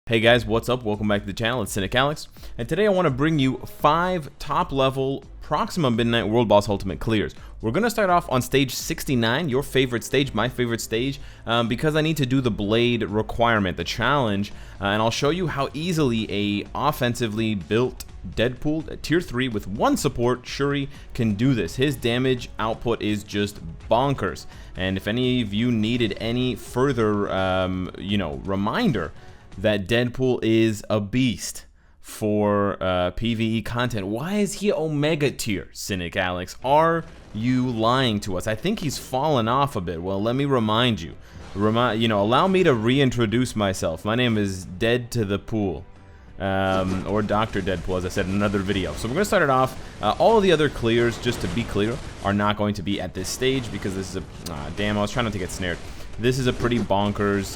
Hey guys, what's up? Welcome back to the channel. It's Cynicalex, and today I want to bring you 5 top-level Proxima Midnight World Boss Ultimate clears. We're going to start off on stage 69, your favorite stage, my favorite stage, because I need to do the blade requirement, the challenge, and I'll show you how easily a offensively built Deadpool at tier 3 with 1 support, Shuri, can do this. His damage output is just bonkers, and if any of you needed any further, reminder that Deadpool is a beast for PvE content. Why is he Omega tier, Cynicalex? Are you lying to us? I think he's fallen off a bit. Well, let me remind you. Allow me to reintroduce myself. My name is Dead to the Pool. Or Dr. Deadpool, as I said in another video. So we're going to start it off. All of the other clears, just to be clear, are not going to be at this stage because this is a... damn, I was trying not to get snared. This is a pretty bonkers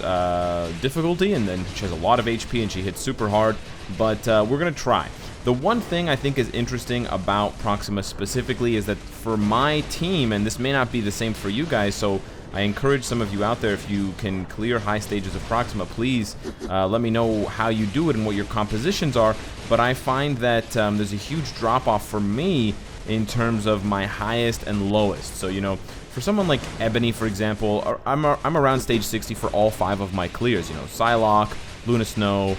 difficulty, and then she has a lot of HP and she hits super hard, but we're going to try. The one thing I think is interesting about Proxima specifically is that for my team, and this may not be the same for you guys, so I encourage some of you out there, if you can clear high stages of Proxima, please let me know how you do it and what your compositions are, but I find that there's a huge drop-off for me in terms of my highest and lowest. So, for someone like Ebony, for example, I'm around stage 60 for all 5 of my clears. Psylocke, Luna Snow,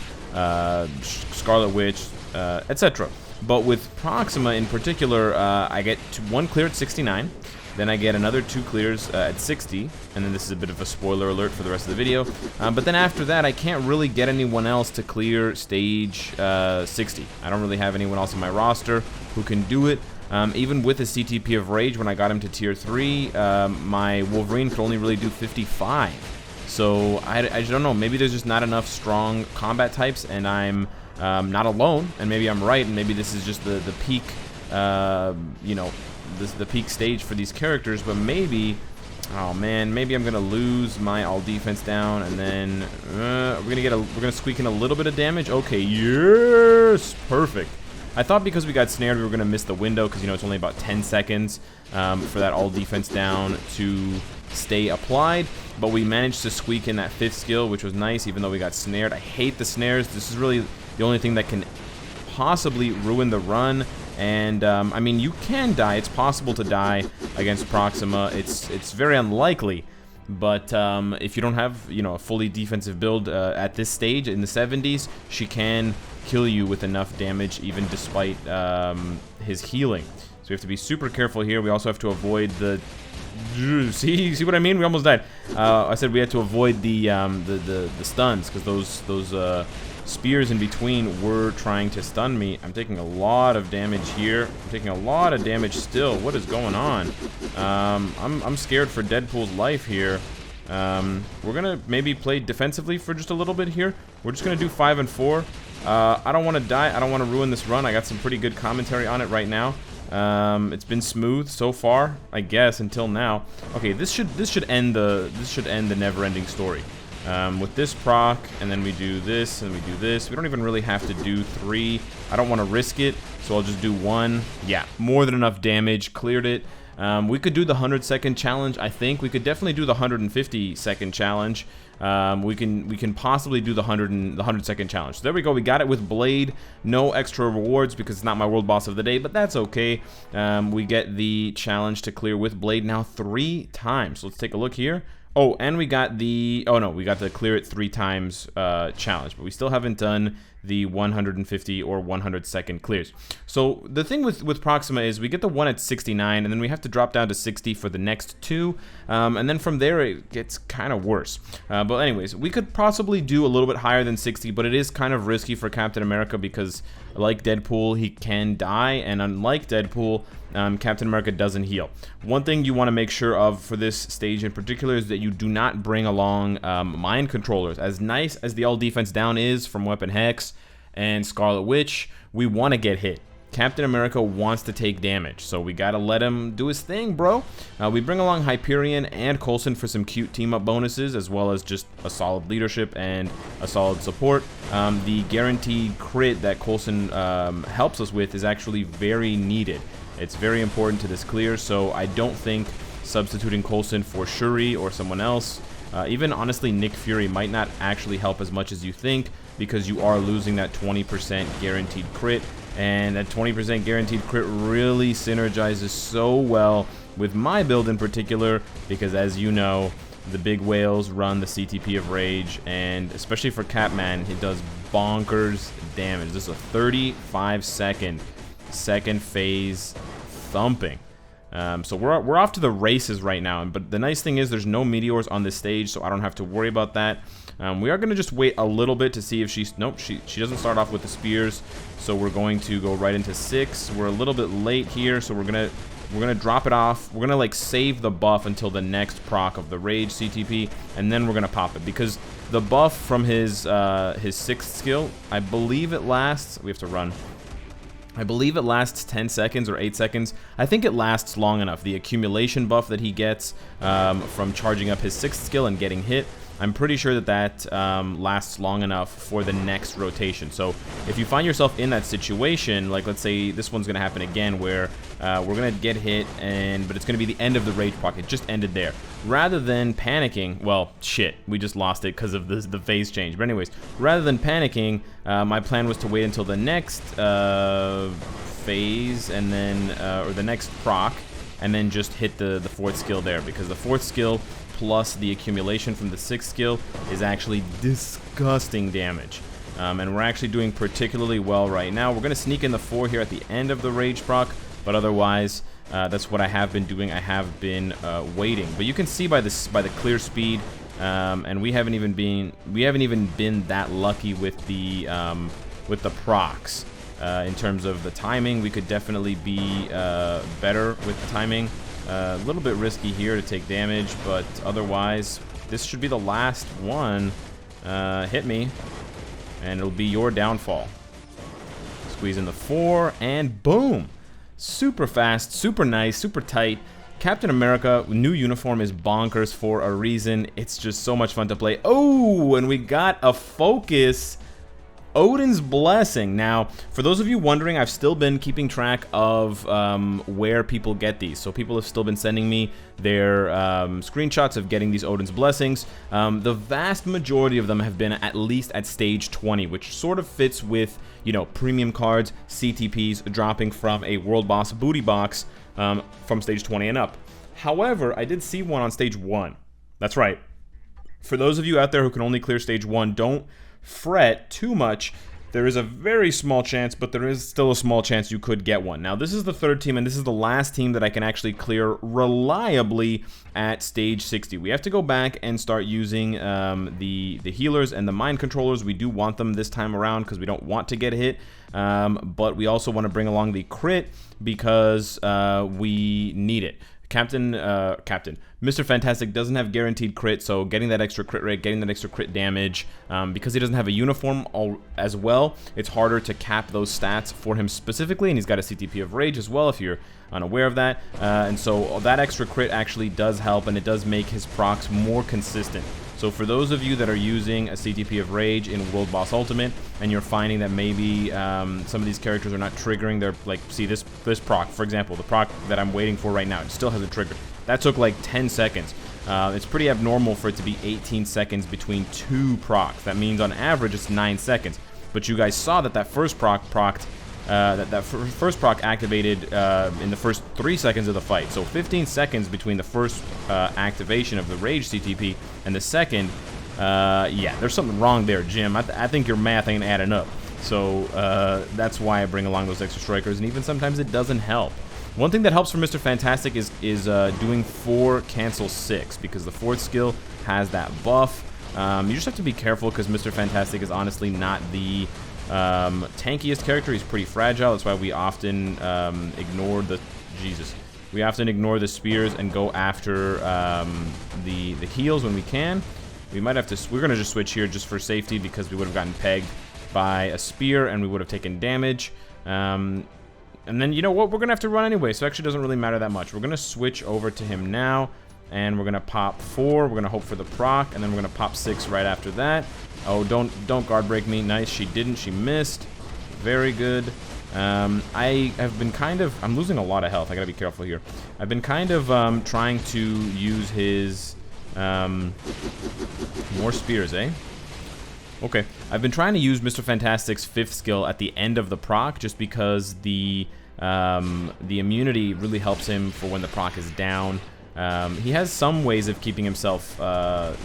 Scarlet Witch, etc. But with Proxima in particular, I get 1 clear at 69. Then I get another 2 clears at 60, and then this is a bit of a spoiler alert for the rest of the video. But then after that, I can't really get anyone else to clear stage 60. I don't really have anyone else on my roster who can do it. Even with a CTP of Rage, when I got him to tier 3, my Wolverine could only really do 55. So I don't know, maybe there's just not enough strong combat types, and I'm not alone, and maybe I'm right, and maybe this is just the peak, the peak stage for these characters, but maybe, oh man, maybe I'm gonna lose my all defense down, and then we're gonna squeak in a little bit of damage. Okay, yes, perfect. I thought because we got snared we were gonna miss the window, because it's only about 10 seconds for that all defense down to stay applied, but we managed to squeak in that 5th skill, which was nice, even though we got snared. I hate the snares. This is really the only thing that can possibly ruin the run. And I mean, you can die. It's possible to die against Proxima. It's very unlikely, but if you don't have a fully defensive build at this stage in the 70s, she can kill you with enough damage, even despite his healing. So we have to be super careful here. We also have to avoid the... See what I mean? We almost died. I said we had to avoid the stuns, because those spears in between were trying to stun me. I'm taking a lot of damage here. I'm taking a lot of damage still. What is going on? I'm scared for Deadpool's life here. We're gonna maybe play defensively for just a little bit here. We're just gonna do 5 and 4. I don't want to die. I don't want to ruin this run. I got some pretty good commentary on it right now. It's been smooth so far, I guess, until now. Okay, this should end the never-ending story. With this proc, and then we do this, and we do this. We don't even really have to do 3. I don't want to risk it, so I'll just do 1. Yeah, more than enough damage. Cleared it. We could do the 100-second challenge. I think we could definitely do the 150-second challenge. We can possibly do the 100-second challenge. So there we go. We got it with Blade. No extra rewards because it's not my world boss of the day, but that's okay. We get the challenge to clear with Blade now 3 times. So let's take a look here. Oh, and we got the... Oh, no, we got the clear it 3 times challenge, but we still haven't done the 150 or 100-second clears. So the thing with Proxima is we get the 1 at 69, and then we have to drop down to 60 for the next 2, and then from there it gets kind of worse. But anyways, we could possibly do a little bit higher than 60, but it is kind of risky for Captain America because, like Deadpool, he can die, and unlike Deadpool, Captain America doesn't heal. One thing you want to make sure of for this stage in particular is that you do not bring along mind controllers. As nice as the all defense down is from Weapon Hex and Scarlet Witch, we want to get hit. Captain America wants to take damage, so we gotta let him do his thing, bro. We bring along Hyperion and Coulson for some cute team-up bonuses, as well as just a solid leadership and a solid support. The guaranteed crit that Coulson helps us with is actually very needed. It's very important to this clear, so I don't think substituting Coulson for Shuri or someone else Even honestly, Nick Fury might not actually help as much as you think, because you are losing that 20% guaranteed crit, and that 20% guaranteed crit really synergizes so well with my build in particular, because as you know, the big whales run the CTP of Rage, and especially for Catman, it does bonkers damage. This is a 35-second phase thumping. So we're off to the races right now, but the nice thing is there's no meteors on this stage, so I don't have to worry about that. We are going to just wait a little bit to see if she's... Nope, she doesn't start off with the spears, so we're going to go right into 6. We're a little bit late here, so we're gonna drop it off. We're gonna like save the buff until the next proc of the Rage CTP, and then we're gonna pop it, because the buff from his 6th skill, I believe it lasts... We have to run. I believe it lasts 10 seconds or 8 seconds. I think it lasts long enough. The accumulation buff that he gets from charging up his 6th skill and getting hit, I'm pretty sure that lasts long enough for the next rotation. So if you find yourself in that situation, like let's say this one's going to happen again, where we're going to get hit, but it's going to be the end of the Rage proc. It just ended there. Rather than panicking, well, shit, we just lost it because of the phase change. But anyways, rather than panicking, my plan was to wait until the next phase, and then or the next proc, and then just hit the 4th skill there, because the 4th skill plus the accumulation from the 6th skill is actually disgusting damage. And we're actually doing particularly well right now. We're going to sneak in the 4 here at the end of the Rage proc, but otherwise, that's what I have been doing. I have been waiting. But you can see by the clear speed, and we haven't even been that lucky with the procs. In terms of the timing, we could definitely be better with the timing. A little bit risky here to take damage, but otherwise, this should be the last one. Hit me, and it'll be your downfall. Squeeze in the 4, and boom! Super fast, super nice, super tight. Captain America, new uniform is bonkers for a reason. It's just so much fun to play. Oh, and we got a focus. Odin's Blessing. Now, for those of you wondering, I've still been keeping track of where people get these. So people have still been sending me their screenshots of getting these Odin's Blessings. The vast majority of them have been at least at stage 20, which sort of fits with, you know, premium cards, CTPs dropping from a World Boss booty box from stage 20 and up. However, I did see one on stage 1. That's right. For those of you out there who can only clear stage 1, don't fret too much. There is a very small chance, but there is still a small chance you could get one. Now, this is the 3rd team, and this is the last team that I can actually clear reliably at stage 60. We have to go back and start using the healers and the mind controllers. We do want them this time around because we don't want to get hit, but we also want to bring along the crit because we need it. Mr. Fantastic doesn't have guaranteed crit, so getting that extra crit rate, getting that extra crit damage, because he doesn't have a uniform as well, it's harder to cap those stats for him specifically, and he's got a CTP of Rage as well, if you're unaware of that, and so that extra crit actually does help, and it does make his procs more consistent. So for those of you that are using a CTP of Rage in World Boss Ultimate, and you're finding that maybe some of these characters are not triggering their, like, see this proc, for example, the proc that I'm waiting for right now, it still hasn't triggered. That took like 10 seconds. It's pretty abnormal for it to be 18 seconds between 2 procs. That means on average it's 9 seconds. But you guys saw that first proc procced, first proc activated in the first 3 seconds of the fight. So 15 seconds between the first activation of the Rage CTP and the second. Yeah, there's something wrong there, Jim. I think your math ain't adding up. So that's why I bring along those extra strikers, and even sometimes it doesn't help. One thing that helps for Mr. Fantastic is doing 4 cancel 6, because the 4th skill has that buff. You just have to be careful because Mr. Fantastic is honestly not the tankiest character. He's pretty fragile. That's why we often ignore the we often ignore the spears and go after the heals when we can. We might have to. We're gonna just switch here just for safety because we would have gotten pegged by a spear and we would have taken damage. And then, you know what, we're going to have to run anyway, so it actually doesn't really matter that much. We're going to switch over to him now, and we're going to pop 4. We're going to hope for the proc, and then we're going to pop 6 right after that. Oh, don't guard break me. Nice, she didn't. She missed. Very good. I have been kind of... I'm losing a lot of health. I got to be careful here. I've been kind of trying to use his More spears, eh? Okay, I've been trying to use Mr. Fantastic's 5th skill at the end of the proc just because the immunity really helps him for when the proc is down. He has some ways of keeping himself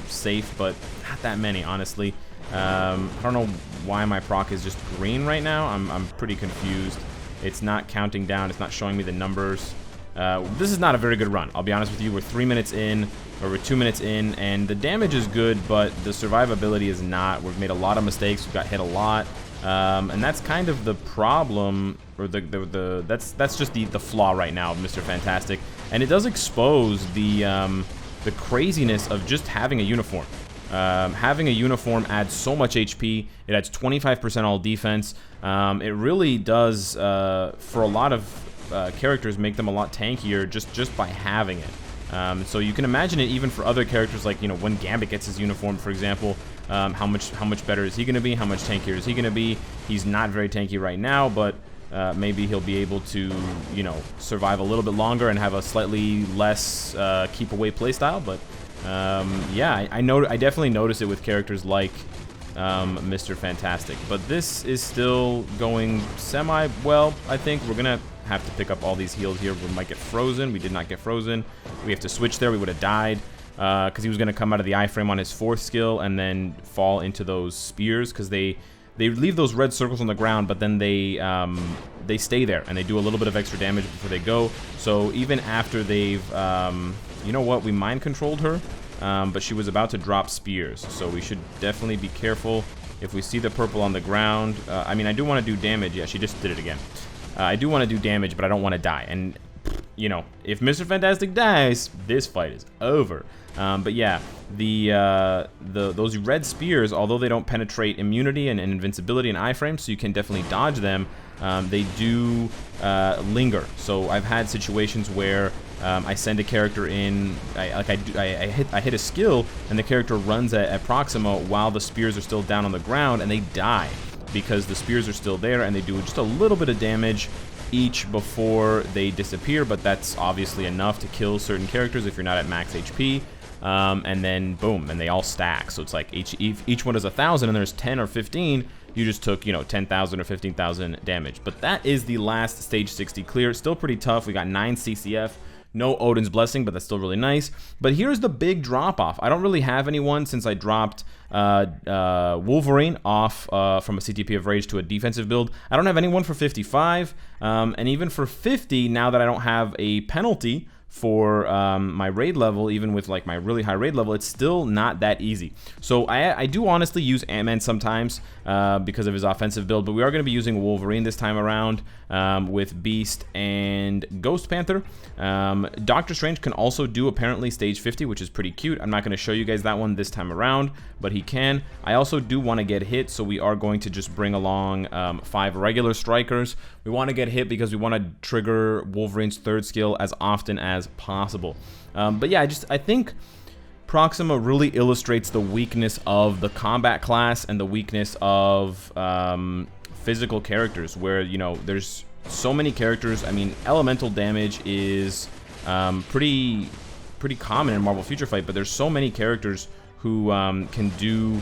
safe, but not that many, honestly. I don't know why my proc is just green right now. I'm pretty confused. It's not counting down. It's not showing me the numbers. This is not a very good run. I'll be honest with you. We're 3 minutes in, or we're 2 minutes in, and the damage is good, but the survivability is not. We've made a lot of mistakes. We've got hit a lot, and that's kind of the problem, or that's just the flaw right now of Mr. Fantastic, and it does expose the craziness of just having a uniform. Having a uniform adds so much HP. It adds 25% all defense. It really does, for a lot of characters, make them a lot tankier just by having it. So you can imagine it even for other characters, like, you know, when Gambit gets his uniform, for example. How much better is he going to be? How much tankier is he going to be? He's not very tanky right now, but maybe he'll be able to, you know, survive a little bit longer and have a slightly less keep away playstyle. But yeah, I definitely notice it with characters like Mr. Fantastic. But this is still going semi-well, I think. We're going to have to pick up all these heals here. We might get frozen. We did not get frozen. We have to switch there. We would have died because he was going to come out of the iframe on his 4th skill and then fall into those spears, because they leave those red circles on the ground, but then they stay there and they do a little bit of extra damage before they go. So even after they've you know what, we mind controlled her, but she was about to drop spears, so we should definitely be careful. If we see the purple on the ground, I mean, I do want to do damage. Yeah, she just did it again. I do want to do damage, but I don't want to die. And, you know, if Mr. Fantastic dies, this fight is over. But yeah, those red spears, although they don't penetrate immunity and invincibility and iframes, so you can definitely dodge them, they do linger. So I've had situations where I send a character in, I hit a skill, and the character runs at Proxima while the spears are still down on the ground, and they die because the spears are still there, and they do just a little bit of damage each before they disappear, but that's obviously enough to kill certain characters if you're not at max HP. And then boom, and they all stack. So it's like each one is 1,000, and there's 10 or 15. You just took, you know, 10,000 or 15,000 damage. But that is the last stage 60 clear. Still pretty tough. We got 9 CCF. No Odin's Blessing, but that's still really nice. But here's the big drop-off. I don't really have anyone since I dropped Wolverine off from a CTP of Rage to a defensive build. I don't have anyone for 55, and even for 50, now that I don't have a penalty for my raid level, even with like my really high raid level, it's still not that easy. So I do honestly use Ant-Man sometimes because of his offensive build, but we are going to be using Wolverine this time around with Beast and Ghost Panther. Doctor Strange can also do apparently stage 50, which is pretty cute. I'm not going to show you guys that one this time around, but he can. I also do want to get hit, so we are going to just bring along 5 regular strikers. We want to get hit because we want to trigger Wolverine's 3rd skill as often as possible. But yeah, I think Proxima really illustrates the weakness of the combat class and the weakness of physical characters, where, you know, there's so many characters. I mean, elemental damage is pretty common in Marvel Future Fight, but there's so many characters who can do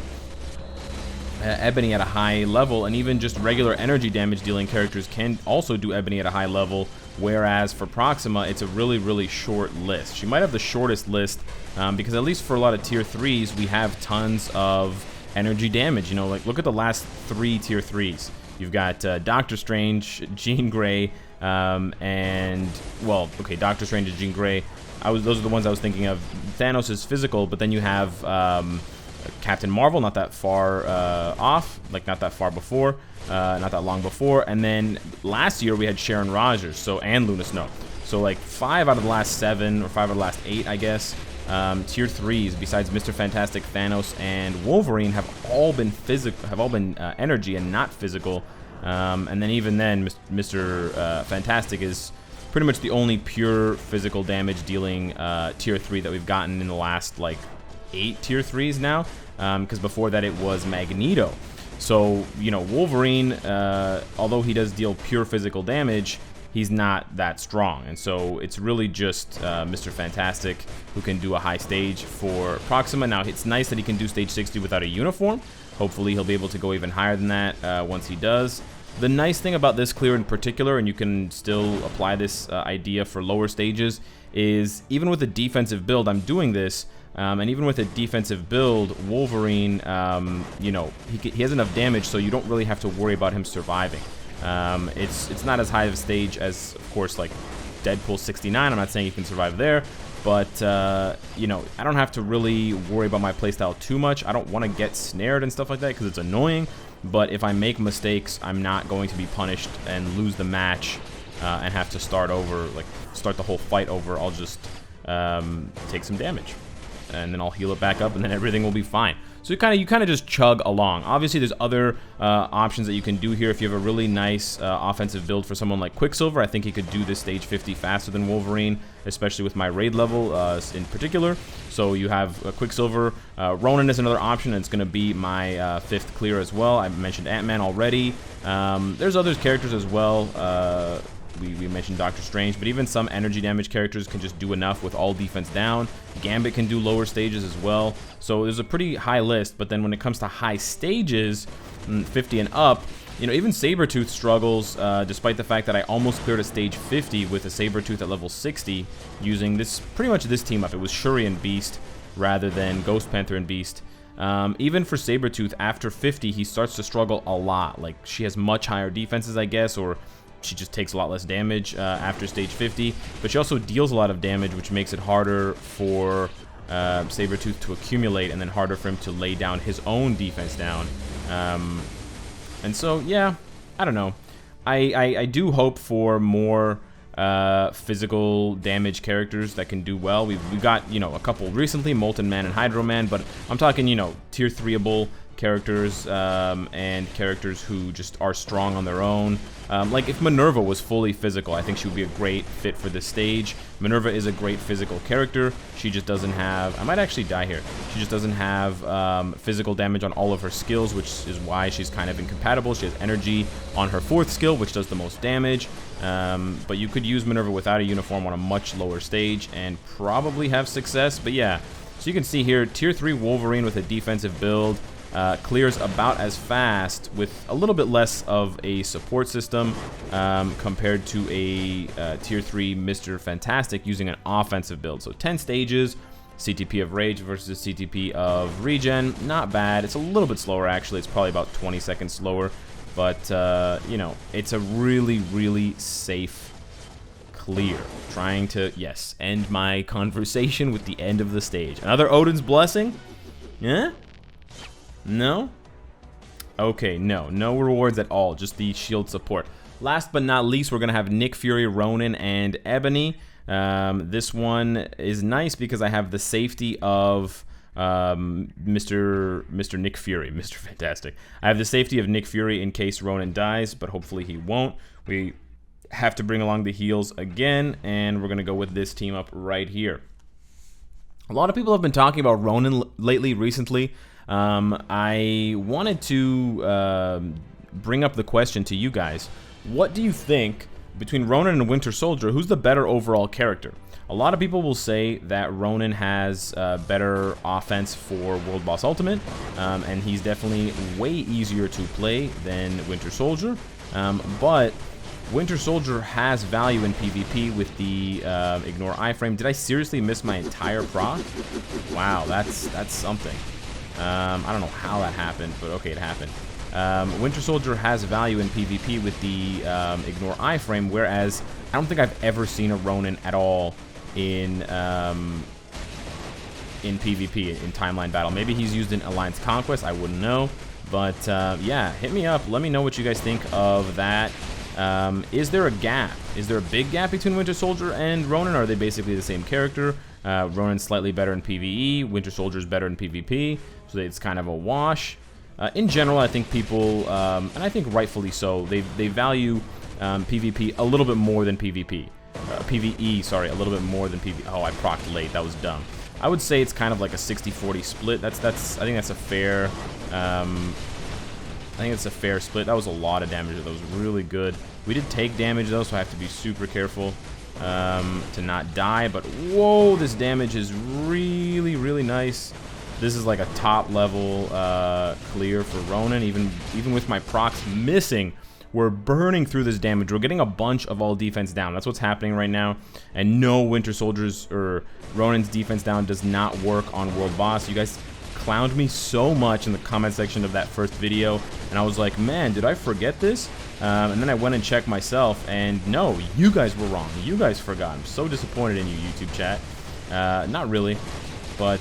Ebony at a high level, and even just regular energy damage dealing characters can also do Ebony at a high level, whereas for Proxima, it's a really short list. She might have the shortest list because at least for a lot of tier 3s, we have tons of energy damage. You know, like, look at the last 3 tier 3s. You've got Doctor Strange, Jean Grey, and, well, okay, Doctor Strange and Jean Grey. Those are the ones I was thinking of. Thanos is physical, but then you have Captain Marvel, not that far off, like not that far before, not that long before. And then last year we had Sharon Rogers, and Luna Snow. So like 5 out of the last 7, or 5 out of the last 8, I guess, tier 3s besides Mr. Fantastic, Thanos, and Wolverine have all been energy and not physical. And then even then, Mr. Fantastic is pretty much the only pure physical damage dealing tier 3 that we've gotten in the last like 8 tier 3s now, because before that it was Magneto. So, you know, Wolverine, although he does deal pure physical damage, he's not that strong. And so it's really just Mr. Fantastic who can do a high stage for Proxima. Now, it's nice that he can do stage 60 without a uniform. Hopefully, he'll be able to go even higher than that once he does. The nice thing about this clear in particular, and you can still apply this idea for lower stages, is even with a defensive build, I'm doing this, and even with a defensive build, Wolverine, you know, he has enough damage, so you don't really have to worry about him surviving. It's not as high of a stage as, of course, like Deadpool 69. I'm not saying you can survive there, but, you know, I don't have to really worry about my playstyle too much. I don't want to get snared and stuff like that because it's annoying, but if I make mistakes, I'm not going to be punished and lose the match and have to start over, like, start the whole fight over. I'll just take some damage, and then I'll heal it back up, and then everything will be fine. So you kind of just chug along. Obviously, there's other options that you can do here. If you have a really nice offensive build for someone like Quicksilver, I think he could do this stage 50 faster than Wolverine, especially with my raid level in particular. So you have Quicksilver. Ronan is another option, and it's going to be my 5th clear as well. I mentioned Ant-Man already. There's other characters as well. We mentioned Doctor Strange, but even some energy damage characters can just do enough with all defense down. Gambit can do lower stages as well. So there's a pretty high list, but then when it comes to high stages, 50 and up, you know, even Sabretooth struggles, despite the fact that I almost cleared a stage 50 with a Sabretooth at level 60 using this, pretty much this team up. It was Shuri and Beast rather than Ghost Panther and Beast. Even for Sabretooth, after 50, he starts to struggle a lot. Like, she has much higher defenses, I guess, or she just takes a lot less damage after stage 50, but she also deals a lot of damage, which makes it harder for Sabretooth to accumulate, and then harder for him to lay down his own defense down. And so, yeah, I don't know. I do hope for more physical damage characters that can do well. We got, you know, a couple recently, Molten Man and Hydro Man, but I'm talking, you know, tier 3-able characters and characters who just are strong on their own. Like if Minerva was fully physical, I think she would be a great fit for this stage. Minerva is a great physical character. She just doesn't have, I might actually die here. She just doesn't have physical damage on all of her skills, which is why she's kind of incompatible. She has energy on her 4th skill, which does the most damage. But you could use Minerva without a uniform on a much lower stage and probably have success. But yeah, so you can see here, tier 3 Wolverine with a defensive build. Clears about as fast with a little bit less of a support system compared to a tier 3 Mr. Fantastic using an offensive build. So 10 stages, CTP of Rage versus CTP of Regen. Not bad. It's a little bit slower, actually. It's probably about 20 seconds slower. But, you know, it's a really, really safe clear. Trying to, yes, end my conversation with the end of the stage. Another Odin's Blessing? Yeah? No? Okay, no rewards at all, just the shield support. Last but not least, we're going to have Nick Fury, Ronan, and Ebony. This one is nice because I have the safety of Mr. Nick Fury, Mr. Fantastic. I have the safety of Nick Fury in case Ronan dies, but hopefully he won't. We have to bring along the heals again, and we're going to go with this team up right here. A lot of people have been talking about Ronan recently. I wanted to bring up the question to you guys. What do you think between Ronan and Winter Soldier, who's the better overall character? A lot of people will say that Ronan has better offense for World Boss Ultimate, and he's definitely way easier to play than Winter Soldier. But Winter Soldier has value in PvP with the Ignore iframe. Did I seriously miss my entire proc? Wow, that's something. I don't know how that happened, but okay, it happened. Winter Soldier has value in PvP with the Ignore iframe, whereas I don't think I've ever seen a Ronan at all in PvP, in timeline battle. Maybe he's used in Alliance Conquest, I wouldn't know. But yeah, hit me up. Let me know what you guys think of that. Is there a gap? Is there a big gap between Winter Soldier and Ronan? Or are they basically the same character? Ronan's slightly better in PvE. Winter Soldier's better in PvP. So it's kind of a wash. In general, I think people, and I think rightfully so, they value PvP a little bit more than PvP. PvE, sorry, a little bit more than PvE. Oh, I procced late. That was dumb. I would say it's kind of like a 60-40 split. I think that's a fair I think it's a fair split. That was a lot of damage. That was really good. We did take damage, though, so I have to be super careful to not die. But, whoa, this damage is really, really nice. This is like a top-level clear for Ronan. Even with my procs missing, we're burning through this damage. We're getting a bunch of all defense down. That's what's happening right now. And no, Winter Soldiers or Ronan's defense down does not work on World Boss. You guys clowned me so much in the comment section of that first video, and I was like, man, did I forget this? And then I went and checked myself, and no, you guys were wrong. You guys forgot. I'm so disappointed in you, YouTube chat. Not really, but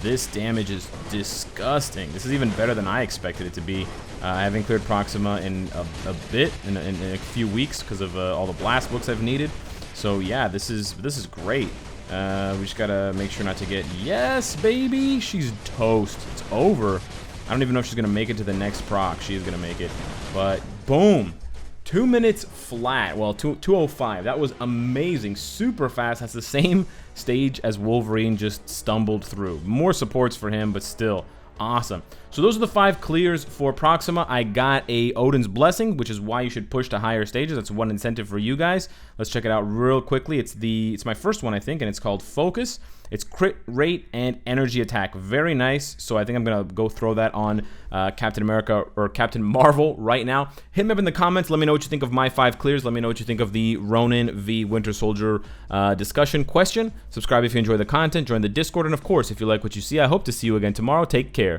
this damage is disgusting. This is even better than I expected it to be. I haven't cleared Proxima in a bit, in a few weeks, because of all the blast books I've needed. So yeah, this is great. We just gotta make sure not to get... Yes, baby! She's toast. It's over. I don't even know if she's gonna make it to the next proc. She is gonna make it. But, boom! 2 minutes flat. Well, 2:05. That was amazing. Super fast. That's the same stage as Wolverine just stumbled through. More supports for him, but still awesome. So those are the 5 clears for Proxima. I got a Odin's Blessing, which is why you should push to higher stages. That's one incentive for you guys. Let's check it out real quickly. It's my first one, I think, and it's called Focus. It's crit rate and energy attack. Very nice. So I think I'm gonna go throw that on Captain America or Captain Marvel right now. Hit me up in the comments. Let me know what you think of my 5 clears. Let me know what you think of the Ronan v Winter Soldier discussion question. Subscribe if you enjoy the content. Join the Discord, and of course, if you like what you see, I hope to see you again tomorrow. Take care.